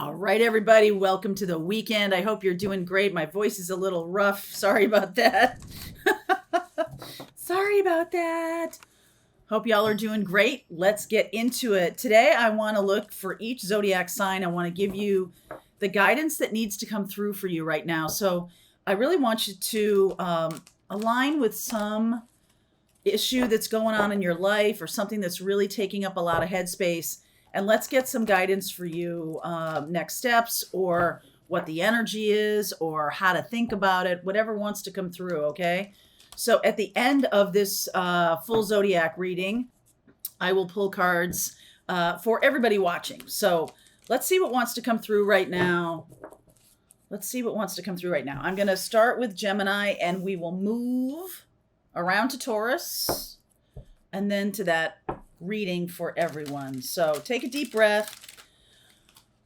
All right, everybody, welcome to the weekend. I hope you're doing great. My voice is a little rough. Sorry about that. Sorry about that. Hope y'all are doing great. Let's get into it. Today, I want to look for each zodiac sign. I want to give you the guidance that needs to come through for you right now. So I really want you to align with some issue that's going on in your life or something that's really taking up a lot of headspace. And let's get some guidance for you, next steps or what the energy is or how to think about it, whatever wants to come through, okay? So at the end of this full zodiac reading, I will pull cards for everybody watching. So let's see what wants to come through right now. Let's see what wants to come through right now. I'm going to start with Gemini and we will move around to Taurus and then to that reading for everyone. So take a deep breath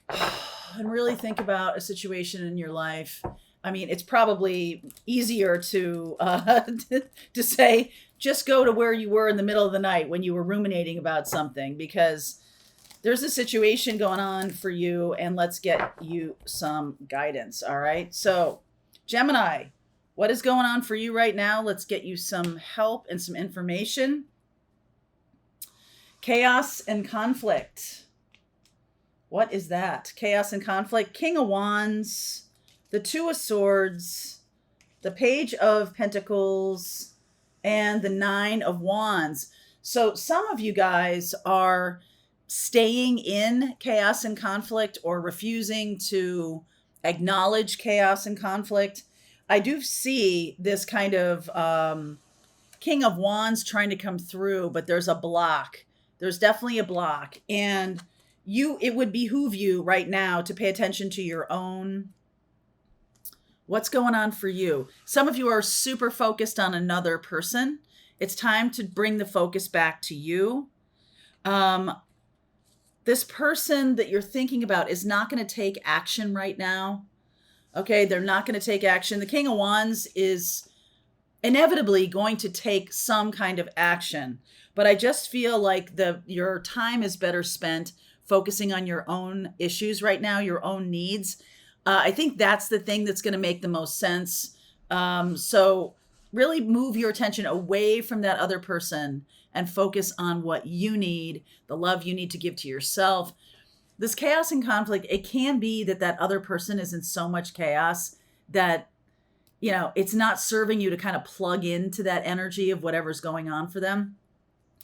and really think about a situation in your life. I mean, it's probably easier to to say, just go to where you were in the middle of the night when you were ruminating about something, because there's a situation going on for you and let's get you some guidance. All right. So Gemini, what is going on for you right now? Let's get you some help and some information. Chaos and conflict. What is that? Chaos and conflict. King of Wands, the Two of Swords, the Page of Pentacles, and the Nine of Wands. So some of you guys are staying in chaos and conflict or refusing to acknowledge chaos and conflict. I do see this kind of King of Wands trying to come through, but there's a block. There's definitely a block. And it would behoove you right now to pay attention to your own, what's going on for you. Some of you are super focused on another person. It's time to bring the focus back to you. This person that you're thinking about is not going to take action right now. Okay, they're not going to take action. The King of Wands is inevitably going to take some kind of action. But I just feel like your time is better spent focusing on your own issues right now, your own needs. I think that's the thing that's going to make the most sense. So really move your attention away from that other person and focus on what you need, the love you need to give to yourself. This chaos and conflict, it can be that other person is in so much chaos that, it's not serving you to kind of plug into that energy of whatever's going on for them.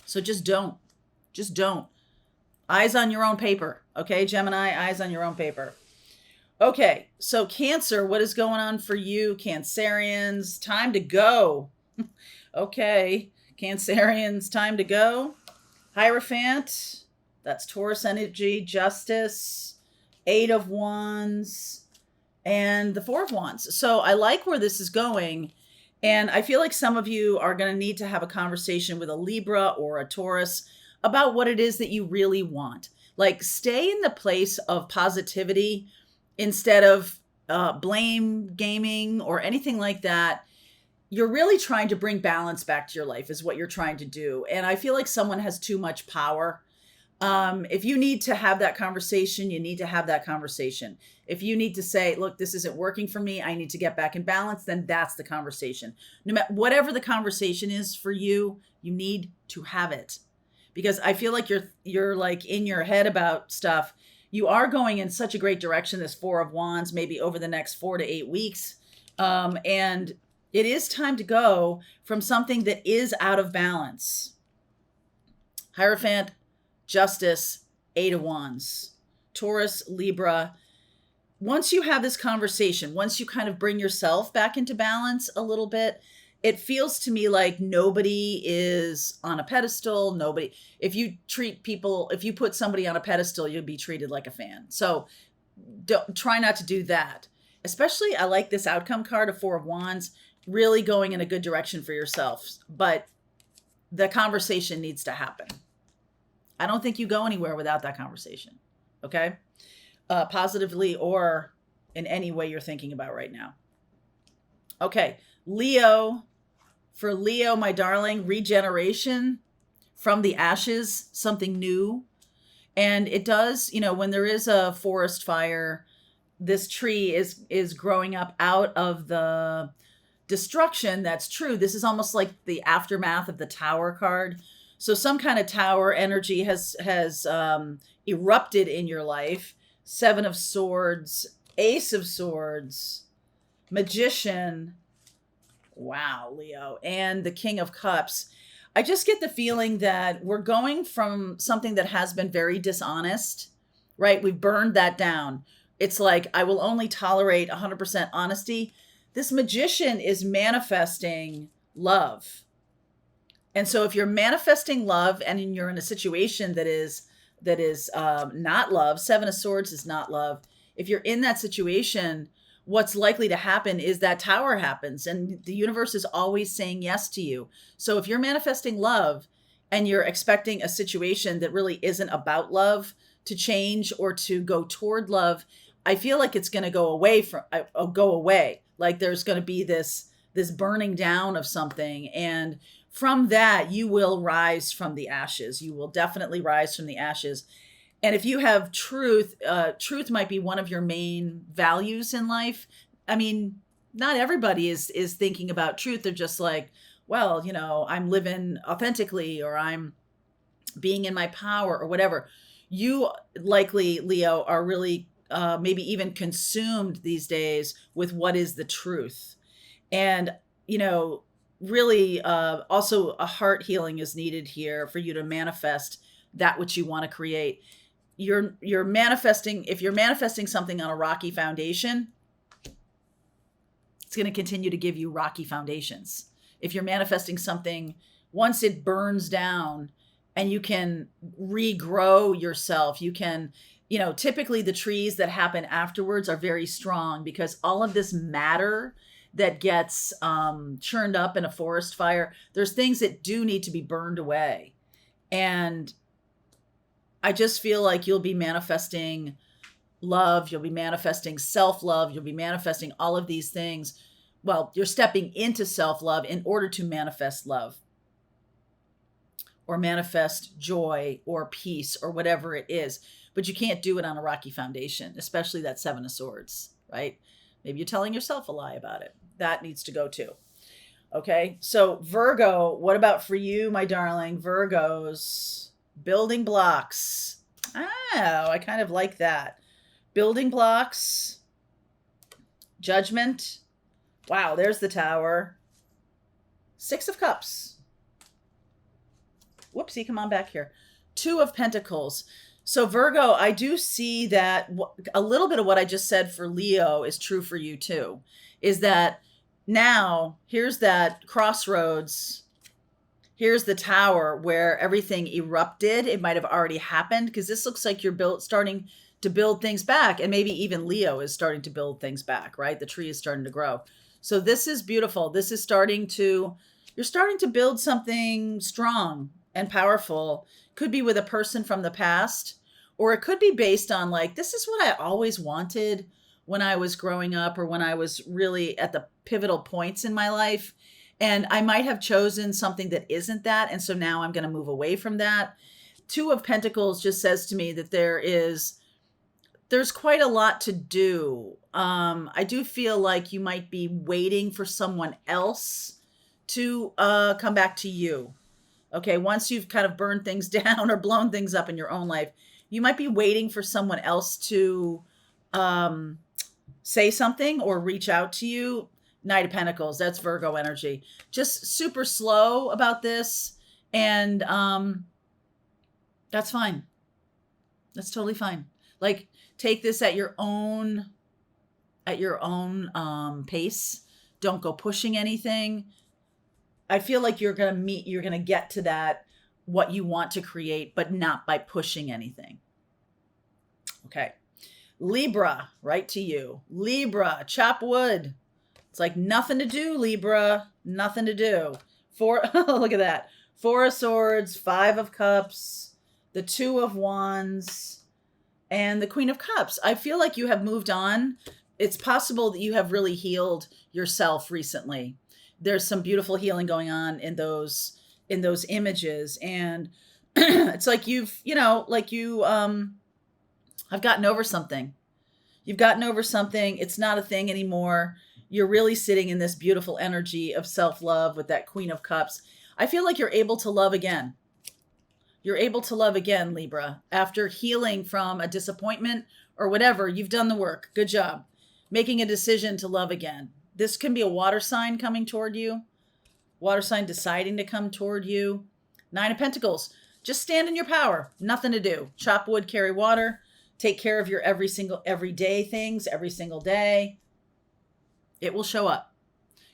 So just don't. Eyes on your own paper. Okay, Gemini, eyes on your own paper. Okay, so Cancer, what is going on for you, Cancerians? Time to go. Okay, Cancerians, time to go. Hierophant, that's Taurus energy, Justice, Eight of Wands, and the Four of Wands. So I like where this is going. And I feel like some of you are going to need to have a conversation with a Libra or a Taurus about what it is that you really want. Like, stay in the place of positivity instead of blame gaming or anything like that. You're really trying to bring balance back to your life is what you're trying to do. And I feel like someone has too much power. If you need to have that conversation, you need to have that conversation. If you need to say, look, this isn't working for me, I need to get back in balance, then that's the conversation. No matter whatever the conversation is for you, you need to have it. Because I feel like you're like in your head about stuff. You are going in such a great direction, this Four of Wands, maybe over the next 4 to 8 weeks. And it is time to go from something that is out of balance. Hierophant, Justice, Eight of Wands, Taurus, Libra. Once you have this conversation, once you kind of bring yourself back into balance a little bit, it feels to me like nobody is on a pedestal. If you put somebody on a pedestal, you'll be treated like a fan. So try not to do that. Especially, I like this outcome card of Four of Wands, really going in a good direction for yourself. But the conversation needs to happen. I don't think you go anywhere without that conversation. Okay? Positively or in any way you're thinking about right now. Okay. Leo. For Leo, my darling, regeneration from the ashes, something new. And it does, when there is a forest fire, this tree is growing up out of the destruction. That's true. This is almost like the aftermath of the Tower card. So some kind of tower energy has erupted in your life. Seven of Swords, Ace of Swords, Magician. Wow, Leo, and the King of Cups. I just get the feeling that we're going from something that has been very dishonest, right? We've burned that down. It's like, I will only tolerate 100% honesty. This Magician is manifesting love. And so if you're manifesting love and you're in a situation that is not love, Seven of Swords is not love. If you're in that situation, what's likely to happen is that Tower happens, and the universe is always saying yes to you. So if you're manifesting love and you're expecting a situation that really isn't about love to change or to go toward love, I feel like it's going to go away. Like there's going to be this burning down of something. And from that, you will rise from the ashes. You will definitely rise from the ashes. And if you have truth, truth might be one of your main values in life. I mean, not everybody is thinking about truth. They're just like, well, I'm living authentically, or I'm being in my power, or whatever. You likely, Leo, are really maybe even consumed these days with what is the truth. And, really also a heart healing is needed here for you to manifest that which you want to create. You're manifesting, if you're manifesting something on a rocky foundation, it's going to continue to give you rocky foundations. If you're manifesting something, once it burns down and you can regrow yourself, you can, typically the trees that happen afterwards are very strong, because all of this matter that gets churned up in a forest fire, there's things that do need to be burned away. And I just feel like you'll be manifesting love. You'll be manifesting self-love. You'll be manifesting all of these things. Well, you're stepping into self-love in order to manifest love, or manifest joy or peace or whatever it is. But you can't do it on a rocky foundation, especially that Seven of Swords, right? Maybe you're telling yourself a lie about it. That needs to go too. Okay. So Virgo, what about for you, my darling? Virgos, building blocks. Oh, I kind of like that. Building blocks, Judgment. Wow, there's the Tower. Six of Cups. Whoopsie, come on back here. Two of Pentacles. So Virgo, I do see that a little bit of what I just said for Leo is true for you too. Is that now here's that crossroads. Here's the Tower where everything erupted. It might have already happened, because this looks like you're starting to build things back. And maybe even Leo is starting to build things back, right? The tree is starting to grow. So this is beautiful. This is you're starting to build something strong and powerful. Could be with a person from the past, or it could be based on like, this is what I always wanted when I was growing up, or when I was really at the pivotal points in my life. And I might have chosen something that isn't that. And so now I'm going to move away from that. Two of Pentacles just says to me that there's quite a lot to do. I do feel like you might be waiting for someone else to come back to you. Okay, once you've kind of burned things down or blown things up in your own life, you might be waiting for someone else to say something or reach out to you. Knight of Pentacles, that's Virgo energy. Just super slow about this, and that's fine. That's totally fine. Like, take this at your own pace. Don't go pushing anything. I feel like you're going to get to that, what you want to create, but not by pushing anything. Okay. Libra, right to you. Libra, chop wood. It's like nothing to do, Libra. Nothing to do. Look at that. Four of Swords, Five of Cups, the Two of Wands, and the Queen of Cups. I feel like you have moved on. It's possible that you have really healed yourself recently. There's some beautiful healing going on in those images. And It's like I've gotten over something. You've gotten over something. It's not a thing anymore. You're really sitting in this beautiful energy of self-love with that Queen of Cups. I feel like you're able to love again. You're able to love again, Libra. After healing from a disappointment or whatever, you've done the work. Good job. Making a decision to love again. This can be a water sign coming toward you. Water sign deciding to come toward you. 9 of Pentacles. Just stand in your power. Nothing to do. Chop wood, carry water. Take care of your everyday things every single day. It will show up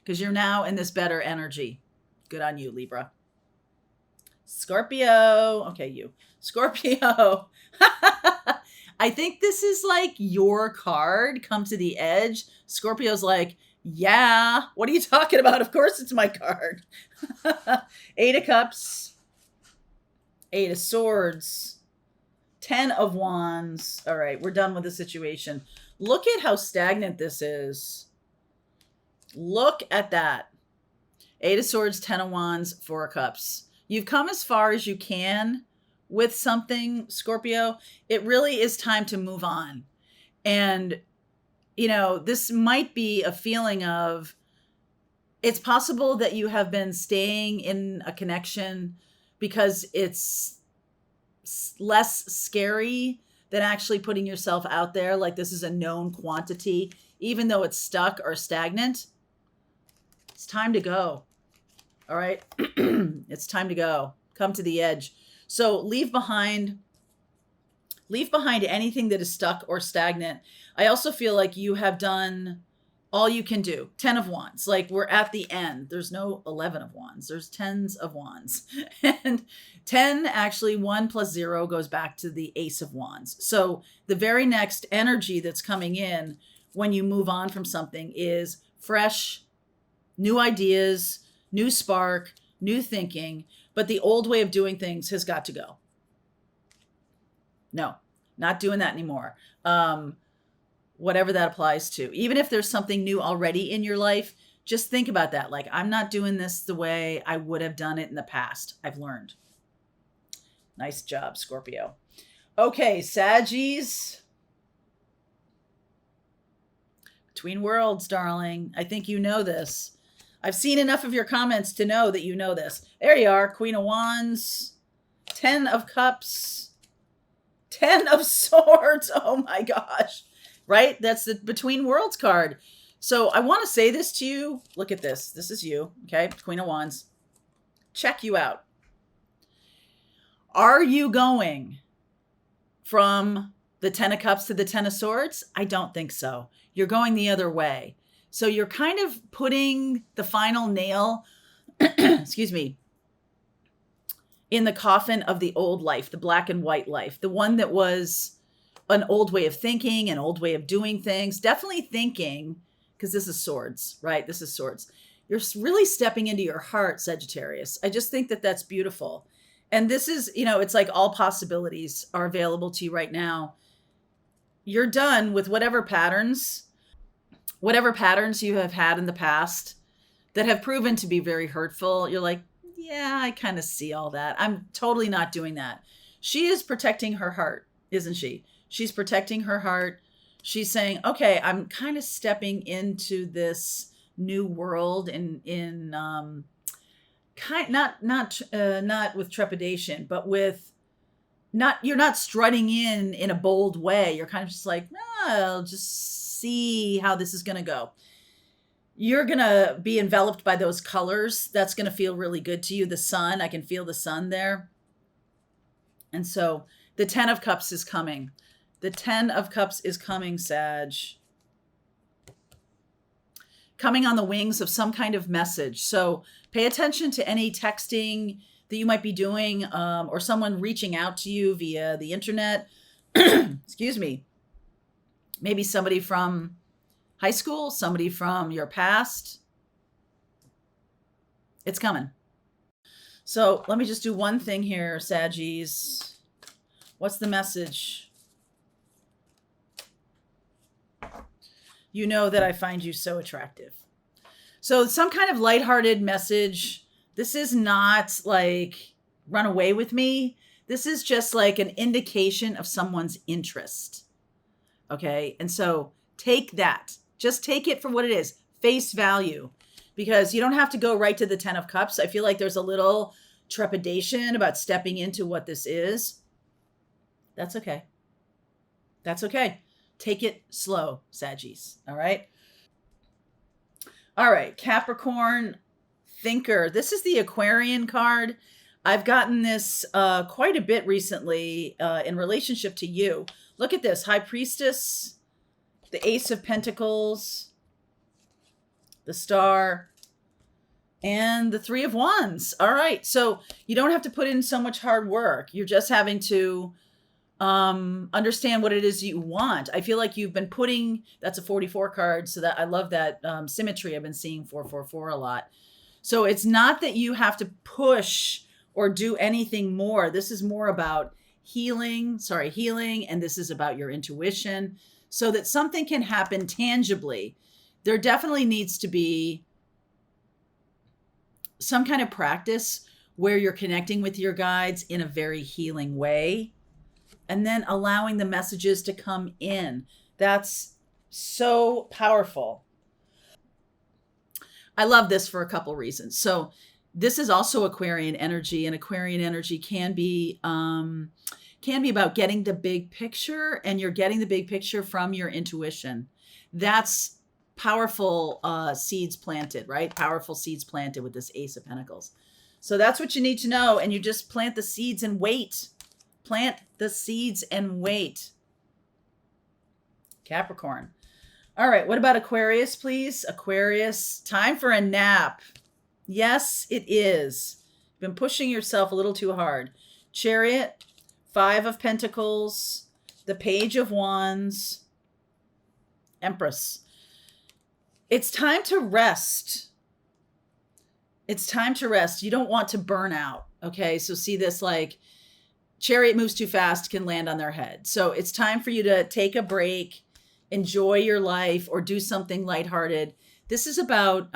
because you're now in this better energy. Good on you, Libra. Scorpio. Okay, you. Scorpio. I think this is like your card. Come to the edge. Scorpio's like, yeah, what are you talking about? Of course it's my card. 8 of Cups. 8 of Swords. 10 of Wands. All right, we're done with the situation. Look at how stagnant this is. Look at that. 8 of Swords, 10 of Wands, 4 of Cups. You've come as far as you can with something, Scorpio. It really is time to move on. And, this might be a feeling of, it's possible that you have been staying in a connection because it's less scary than actually putting yourself out there. Like this is a known quantity, even though it's stuck or stagnant. It's time to go. All right. It's time to go. Come to the edge. So leave behind anything that is stuck or stagnant. I also feel like you have done all you can do. 10 of Wands. Like we're at the end. There's no 11 of Wands. There's 10s of Wands. And 10, actually 1 plus 0 goes back to the Ace of Wands. So the very next energy that's coming in when you move on from something is fresh, new ideas, new spark, new thinking. But the old way of doing things has got to go. No, not doing that anymore. Whatever that applies to. Even if there's something new already in your life, just think about that. Like, I'm not doing this the way I would have done it in the past. I've learned. Nice job, Scorpio. Okay, Saggies. Between worlds, darling. I think you know this. I've seen enough of your comments to know that you know this. There you are. Queen of Wands. 10 of Cups. 10 of Swords. Oh my gosh. Right? That's the Between Worlds card. So I want to say this to you. Look at this. This is you. Okay. Queen of Wands. Check you out. Are you going from the 10 of Cups to the 10 of Swords? I don't think so. You're going the other way. So you're kind of putting the final nail, excuse me, in the coffin of the old life, the black and white life, the one that was an old way of thinking, an old way of doing things. Definitely thinking, because this is Swords, right? This is Swords. You're really stepping into your heart, Sagittarius. I just think that that's beautiful. And this is, it's like all possibilities are available to you right now. You're done with whatever patterns you have had in the past that have proven to be very hurtful. You're like, yeah, I kind of see all that. I'm totally not doing that. She is protecting her heart, isn't she? She's protecting her heart. She's saying, okay, I'm kind of stepping into this new world not with trepidation, but with you're not strutting in a bold way. You're kind of just like, I'll just see how this is going to go. You're going to be enveloped by those colors. That's going to feel really good to you. The sun, I can feel the sun there. And so the 10 of Cups is coming. The 10 of Cups is coming, Sag. Coming on the wings of some kind of message. So pay attention to any texting that you might be doing, or someone reaching out to you via the internet. Excuse me. Maybe somebody from high school, somebody from your past. It's coming. So let me just do one thing here, Saggies. What's the message? You know that I find you so attractive. So some kind of lighthearted message. This is not like run away with me. This is just like an indication of someone's interest. Okay. And so take that. Just take it for what it is, face value, because you don't have to go right to the 10 of Cups. I feel like there's a little trepidation about stepping into what this is. That's okay. That's okay. Take it slow, Saggies. All right. All right. Capricorn thinker. This is the Aquarian card. I've gotten this quite a bit recently in relationship to you. Look at this. High Priestess, the Ace of Pentacles, the Star, and the Three of Wands. All right. So you don't have to put in so much hard work. You're just having to understand what it is you want. I feel like you've been putting, that's a 44 card. So that I love that symmetry. I've been seeing 444 a lot. So it's not that you have to push or do anything more. This is more about healing, and this is about your intuition so that something can happen tangibly. There definitely needs to be some kind of practice where you're connecting with your guides in a very healing way and then allowing the messages to come in. That's so powerful. I love this for a couple reasons. So this is also Aquarian energy, and Aquarian energy can be about getting the big picture, and you're getting the big picture from your intuition. That's powerful seeds planted, right? Powerful seeds planted with this Ace of Pentacles. So that's what you need to know, and you just plant the seeds and wait. Plant the seeds and wait. Capricorn. All right, what about Aquarius, please? Aquarius, time for a nap. Yes, it is. You've been pushing yourself a little too hard. Chariot, Five of Pentacles, the Page of Wands, Empress. It's time to rest. It's time to rest. You don't want to burn out, okay? So see this, like, Chariot moves too fast, can land on their head. So it's time for you to take a break, enjoy your life, or do something lighthearted. This is about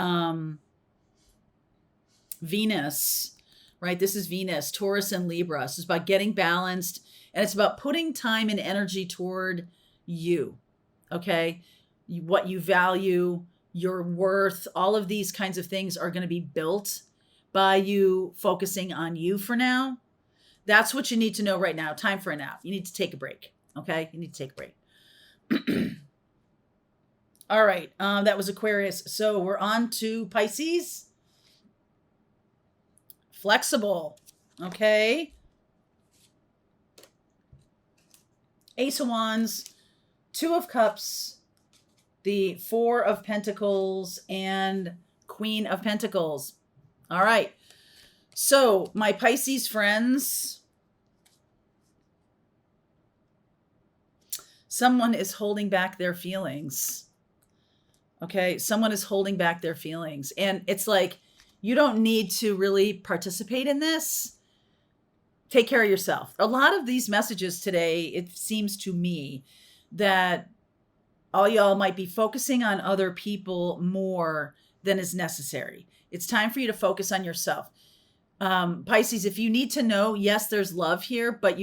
Venus, right? This is Venus, Taurus, and Libra. So it's about getting balanced, and it's about putting time and energy toward you, okay? What you value, your worth, all of these kinds of things are going to be built by you focusing on you for now. That's what you need to know right now. Time for a nap. You need to take a break, okay? You need to take a break. All right, that was Aquarius. So we're on to Pisces. Flexible, okay? Ace of Wands, Two of Cups, the Four of Pentacles, and Queen of Pentacles. All right. So my Pisces friends, someone is holding back their feelings. Okay. Someone is holding back their feelings. And it's like, you don't need to really participate in this. Take care of yourself. A lot of these messages today, it seems to me that all y'all might be focusing on other people more than is necessary. It's time for you to focus on yourself. Pisces, if you need to know, yes, there's love here, but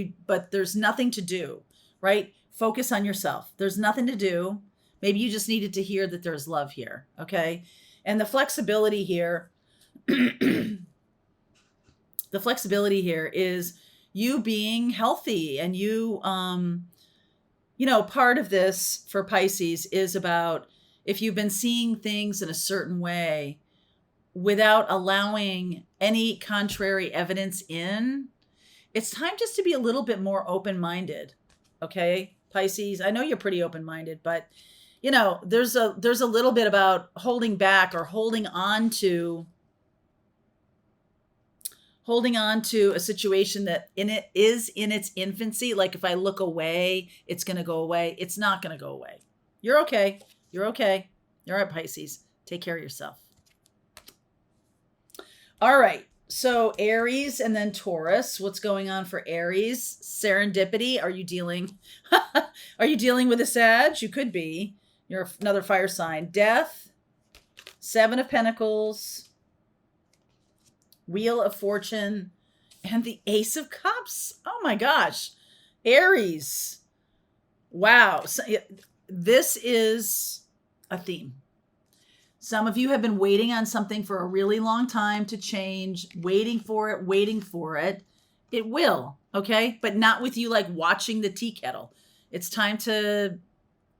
there's nothing to do, right? Focus on yourself. There's nothing to do. Maybe you just needed to hear that there's love here. Okay. And the flexibility here, the flexibility here is you being healthy, and you, part of this for Pisces is about if you've been seeing things in a certain way without allowing any contrary evidence in, it's time just to be a little bit more open-minded. Okay, Pisces, I know you're pretty open-minded, but there's a little bit about holding back or holding on to a situation that is in its infancy. Like if I look away, it's going to go away. It's not going to go away. You're okay. You're okay. You're all right, Pisces. Take care of yourself. All right. So Aries and then Taurus. What's going on for Aries? Serendipity. Are you dealing with a Sag? You could be. You're another fire sign. Death. Seven of Pentacles. Wheel of Fortune, And the Ace of Cups. Oh my gosh. Aries. Wow. So, this is a theme. Some of you have been waiting on something for a really long time to change, waiting for it, waiting for it. It will, okay? But not with you like watching the tea kettle. It's time to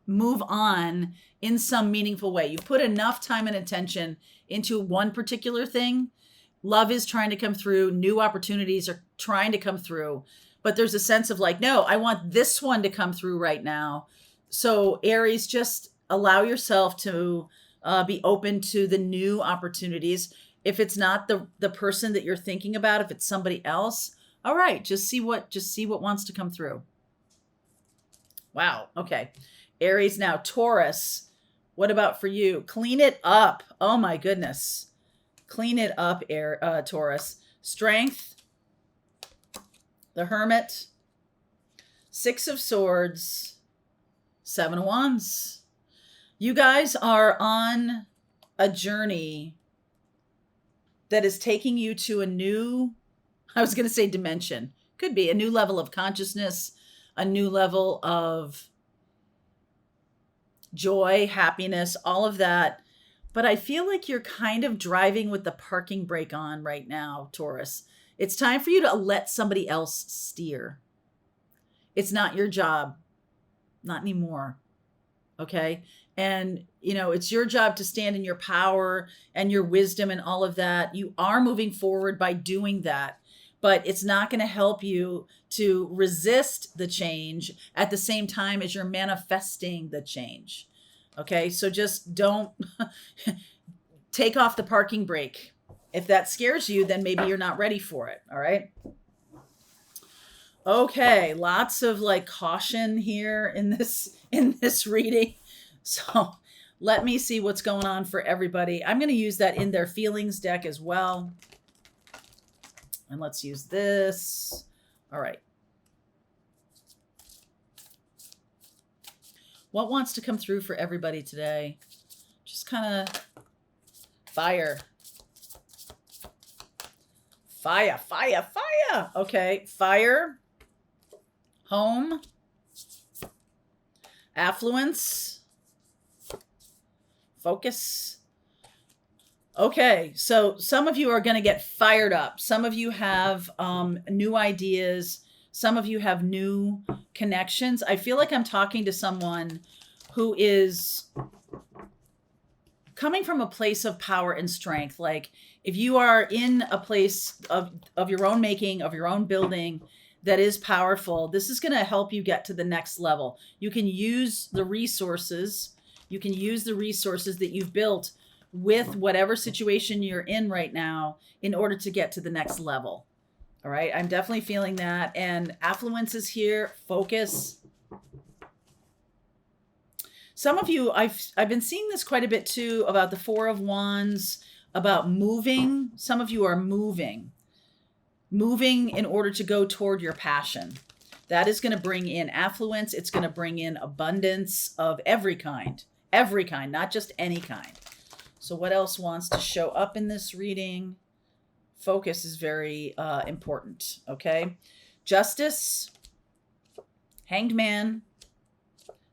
move on in some meaningful way. You put enough time and attention into one particular thing. Love is trying to come through. New opportunities are trying to come through. But there's a sense of like, no, I want this one to come through right now. So Aries, just allow yourself to be open to the new opportunities. If it's not the person that you're thinking about, if it's somebody else, all right, just see what wants to come through. Wow. Okay. Aries. Now Taurus. What about for you? Clean it up. Oh my goodness. Clean it up, Taurus. Strength. The Hermit. Six of Swords. Seven of Wands. You guys are on a journey that is taking you to a new, I was going to say dimension. Could be a new level of consciousness, a new level of joy, happiness, all of that. But I feel like you're kind of driving with the parking brake on right now, Taurus. It's time for you to let somebody else steer. It's not your job. Not anymore. Okay? And, it's your job to stand in your power and your wisdom and all of that. You are moving forward by doing that, but it's not going to help you to resist the change at the same time as you're manifesting the change. Okay? So just don't take off the parking brake. If that scares you, then maybe you're not ready for it. All right? Okay, lots of like caution here in this reading. So let me see what's going on for everybody. I'm going to use that in their feelings deck as well. And let's use this. All right. What wants to come through for everybody today? Just kind of fire. Fire, fire, fire. Okay, fire. Home. Affluence. Focus. Okay, so some of you are going to get fired up. Some of you have new ideas. Some of you have new connections. I feel like I'm talking to someone who is coming from a place of power and strength. Like if you are in a place of your own making, of your own building that is powerful, this is going to help you get to the next level. You can use the resources. You can use the resources that you've built with whatever situation you're in right now in order to get to the next level. All right. I'm definitely feeling that. And affluence is here. Focus. Some of you, I've been seeing this quite a bit too about the Four of Wands, about moving. Some of you are moving in order to go toward your passion. That is going to bring in affluence. It's going to bring in abundance of every kind, not just any kind. So what else wants to show up in this reading? Focus is very important. Okay. Justice, Hanged Man,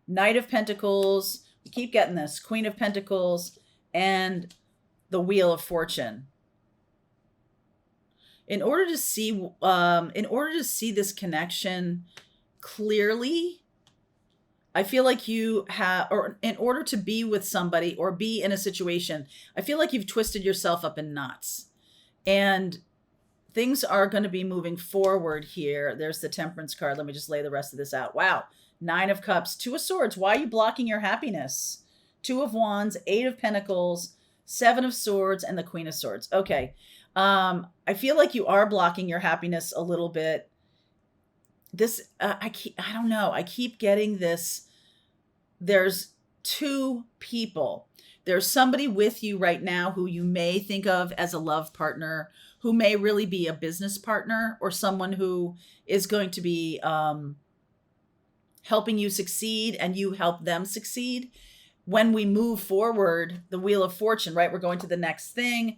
Knight of Pentacles. We keep getting this. Queen of Pentacles and the Wheel of Fortune. In order to see this connection clearly, I feel like you have, or in order to be with somebody or be in a situation, I feel like you've twisted yourself up in knots. And things are going to be moving forward here. There's the Temperance card. Let me just lay the rest of this out. Wow. Nine of Cups, Two of Swords. Why are you blocking your happiness? Two of Wands, Eight of Pentacles, Seven of Swords, and the Queen of Swords. Okay. I feel like you are blocking your happiness a little bit. This, I don't know. I keep getting this. There's two people. There's somebody with you right now who you may think of as a love partner, who may really be a business partner, or someone who is going to be helping you succeed and you help them succeed. When we move forward, the Wheel of Fortune, right? We're going to the next thing.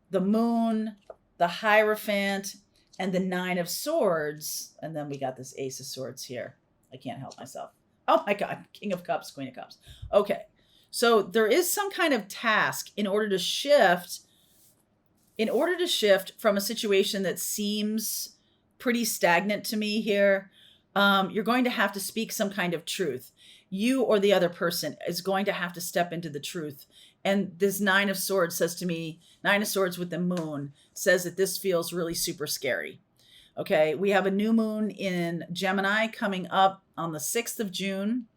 The Moon, the Hierophant, and the Nine of Swords. And then we got this Ace of Swords here. I can't help myself. Oh my God. King of Cups, Queen of Cups. Okay. So there is some kind of task in order to shift from a situation that seems pretty stagnant to me here. You're going to have to speak some kind of truth. You or the other person is going to have to step into the truth. And this Nine of Swords says to me, Nine of Swords with the moon, says that this feels really super scary. Okay, we have a new moon in Gemini coming up on the 6th of June.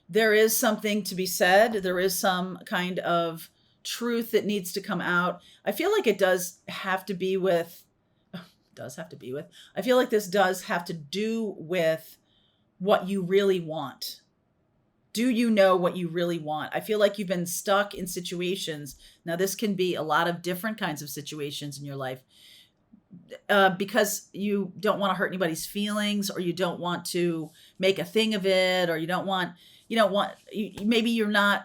There is something to be said. There is some kind of truth that needs to come out. I feel like it does have to be with, I feel like this does have to do with what you really want. Do you know what you really want? I feel like you've been stuck in situations. Now, this can be a lot of different kinds of situations in your life because you don't want to hurt anybody's feelings, or you don't want to make a thing of it, or maybe you're not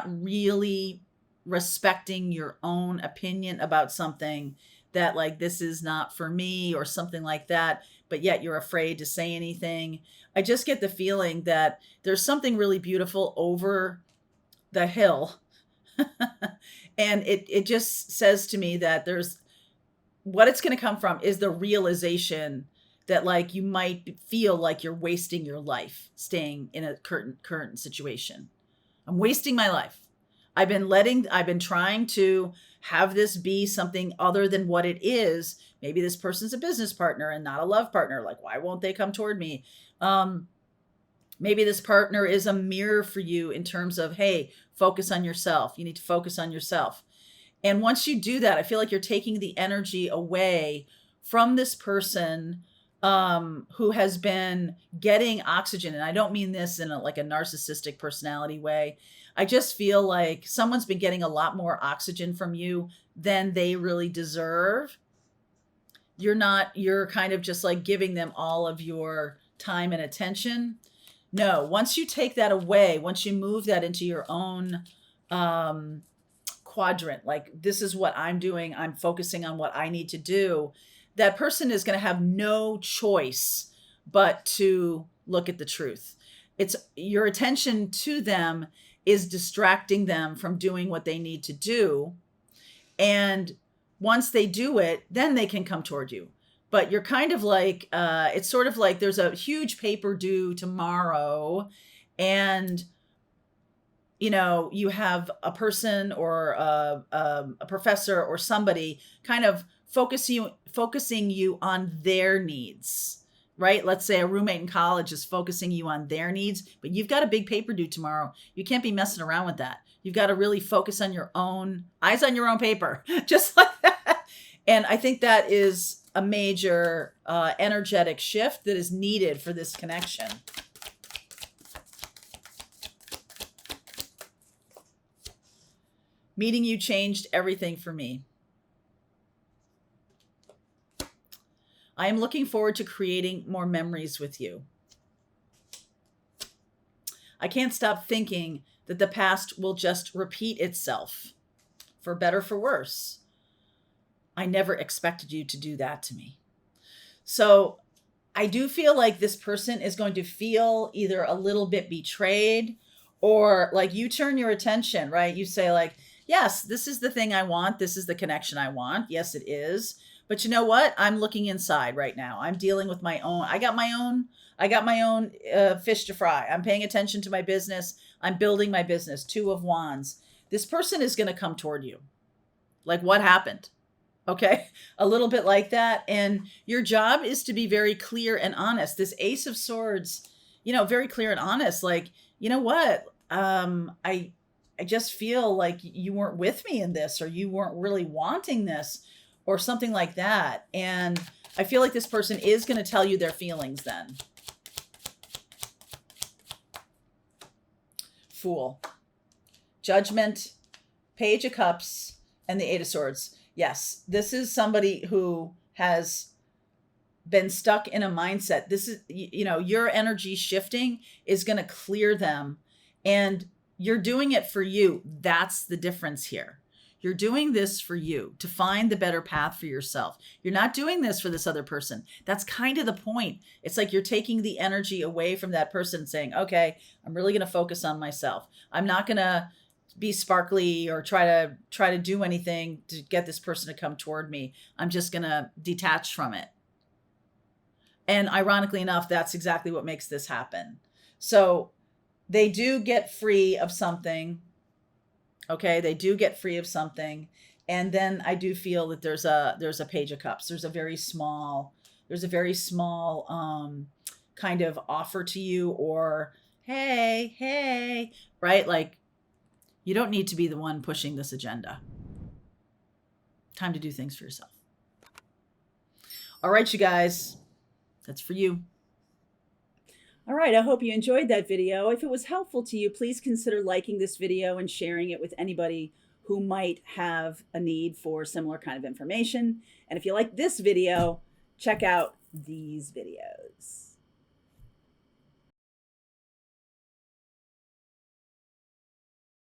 really respecting your own opinion about something, that like, this is not for me or something like that, but yet you're afraid to say anything. I just get the feeling that there's something really beautiful over the hill. And it just says to me that what it's going to come from is the realization that like you might feel like you're wasting your life staying in a current situation. I'm wasting my life. I've been trying to have this be something other than what it is. Maybe this person's a business partner and not a love partner. Like, why won't they come toward me? Maybe this partner is a mirror for you in terms of, hey, focus on yourself. You need to focus on yourself. And once you do that, I feel like you're taking the energy away from this person who has been getting oxygen. And I don't mean this in a narcissistic personality way. I just feel like someone's been getting a lot more oxygen from you than they really deserve. You're kind of just like giving them all of your time and attention. No, once you take that away, once you move that into your own quadrant, like, this is what I'm doing, I'm focusing on what I need to do, that person is going to have no choice but to look at the truth. It's your attention to them is distracting them from doing what they need to do. And once they do it, then they can come toward you. But you're kind of like, it's sort of like there's a huge paper due tomorrow, and you have a person or a professor or somebody kind of focusing you on their needs, right? Let's say a roommate in college is focusing you on their needs, but you've got a big paper due tomorrow. You can't be messing around with that. You've got to really focus on your own, eyes on your own paper, just like that. And I think that is a major energetic shift that is needed for this connection. Meeting you changed everything for me. I am looking forward to creating more memories with you. I can't stop thinking that the past will just repeat itself, for better, for worse. I never expected you to do that to me. So I do feel like this person is going to feel either a little bit betrayed, or like you turn your attention, right? You say like, yes, this is the thing I want. This is the connection I want. Yes, it is. But you know what? I'm looking inside right now. I'm dealing with my own. I got my own fish to fry. I'm paying attention to my business. I'm building my business. Two of Wands. This person is going to come toward you. Like, what happened? Okay. A little bit like that. And your job is to be very clear and honest. This Ace of Swords, very clear and honest. Like, you know what? I just feel like you weren't with me in this, or you weren't really wanting this, or something like that. And I feel like this person is going to tell you their feelings then. Fool. Judgment, Page of Cups, and the Eight of Swords. Yes, this is somebody who has been stuck in a mindset. This is, your energy shifting is going to clear them, and you're doing it for you. That's the difference here. You're doing this for you, to find the better path for yourself. You're not doing this for this other person. That's kind of the point. It's like you're taking the energy away from that person, saying, okay, I'm really going to focus on myself. I'm not going to be sparkly or try to do anything to get this person to come toward me. I'm just going to detach from it. And ironically enough, that's exactly what makes this happen. So they do get free of something. Okay, they do get free of something. And then I do feel that there's a Page of Cups. There's a very small kind of offer to you, or hey, right? Like, you don't need to be the one pushing this agenda. Time to do things for yourself. All right, you guys, that's for you. All right, I hope you enjoyed that video. If it was helpful to you, please consider liking this video and sharing it with anybody who might have a need for similar kind of information. And if you like this video, check out these videos.